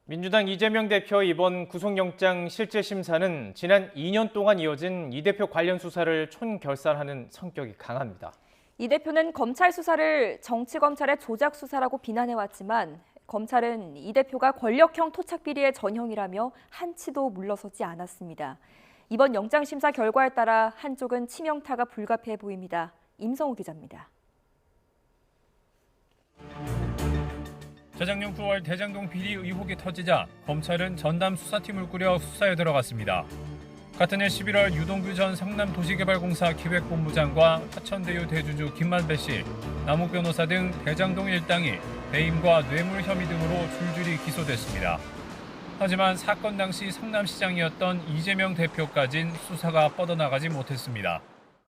민주당 이재명 대표 이번 구속영장 실질심사는 지난 2년 동안 이어진 이 대표 관련 수사를 촌결살하는 성격이 강합니다. 이 대표는 검찰 수사를 정치검찰의 조작 수사라고 비난해왔지만 검찰은 이 대표가 권력형 토착비리의 전형이라며 한치도 물러서지 않았습니다. 이번 영장심사 결과에 따라 한쪽은 치명타가 불가피해 보입니다. 임성우 기자입니다. 재작년 9월 대장동 비리 의혹이 터지자 검찰은 전담 수사팀을 꾸려 수사에 들어갔습니다. 같은 해 11월 유동규 전 성남도시개발공사 기획본부장과 하천대유 대주주 김만배 씨, 남욱 변호사 등 대장동 일당이 배임과 뇌물 혐의 등으로 줄줄이 기소됐습니다. 하지만 사건 당시 성남시장이었던 이재명 대표까진 수사가 뻗어나가지 못했습니다.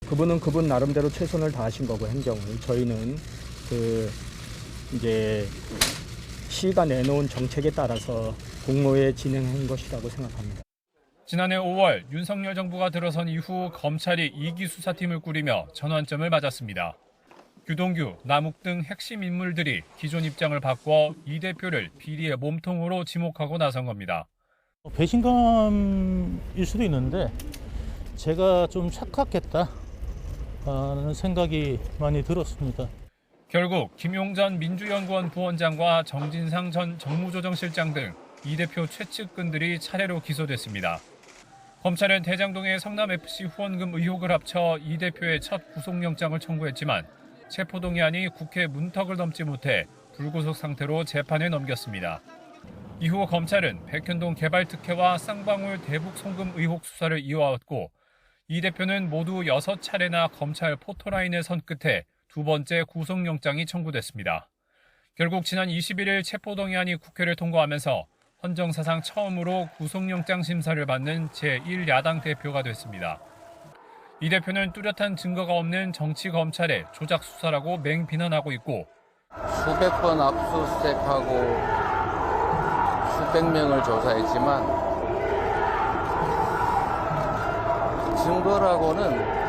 그분은 그분 나름대로 최선을 다하신 거고 행정을 저희는 이제 시가 내놓은 정책에 따라서 공모에 진행한 것이라고 생각합니다. 지난해 5월 윤석열 정부가 들어선 이후 검찰이 2기 수사팀을 꾸리며 전환점을 맞았습니다. 유동규, 남욱 등 핵심 인물들이 기존 입장을 바꿔 이 대표를 비리의 몸통으로 지목하고 나선 겁니다. 배신감일 수도 있는데 제가 좀 착각했다는 생각이 많이 들었습니다. 결국 김용전 민주연구원 부원장과 정진상 전 정무조정실장 등 이 대표 최측근들이 차례로 기소됐습니다. 검찰은 대장동의 성남FC 후원금 의혹을 합쳐 이 대표의 첫 구속영장을 청구했지만 체포동의안이 국회 문턱을 넘지 못해 불구속 상태로 재판에 넘겼습니다. 이후 검찰은 백현동 개발특혜와 쌍방울 대북 송금 의혹 수사를 이어왔고 이 대표는 모두 6차례나 검찰 포토라인에 선 끝에 두 번째 구속영장이 청구됐습니다. 결국 지난 21일 체포동의안이 국회를 통과하면서 헌정사상 처음으로 구속영장 심사를 받는 제1야당 대표가 됐습니다. 이 대표는 뚜렷한 증거가 없는 정치검찰의 조작 수사라고 맹비난하고 있고 수백 번 압수수색하고 수백 명을 조사했지만 증거라고는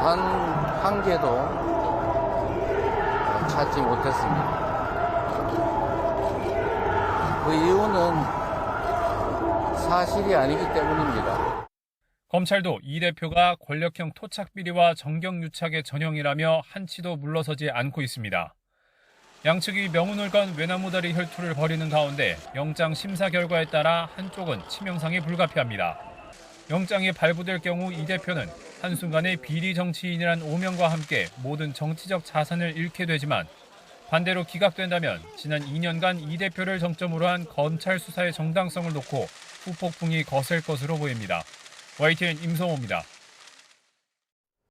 단 한 개도 찾지 못했습니다. 그 이유는 사실이 아니기 때문입니다. 검찰도 이 대표가 권력형 토착비리와 정경유착의 전형이라며 한치도 물러서지 않고 있습니다. 양측이 명운을 건 외나무다리 혈투를 벌이는 가운데 영장 심사 결과에 따라 한쪽은 치명상이 불가피합니다. 영장이 발부될 경우 이 대표는 한순간에 비리 정치인이란 오명과 함께 모든 정치적 자산을 잃게 되지만 반대로 기각된다면 지난 2년간 이 대표를 정점으로 한 검찰 수사의 정당성을 놓고 후폭풍이 거셀 것으로 보입니다. YTN 임성호입니다.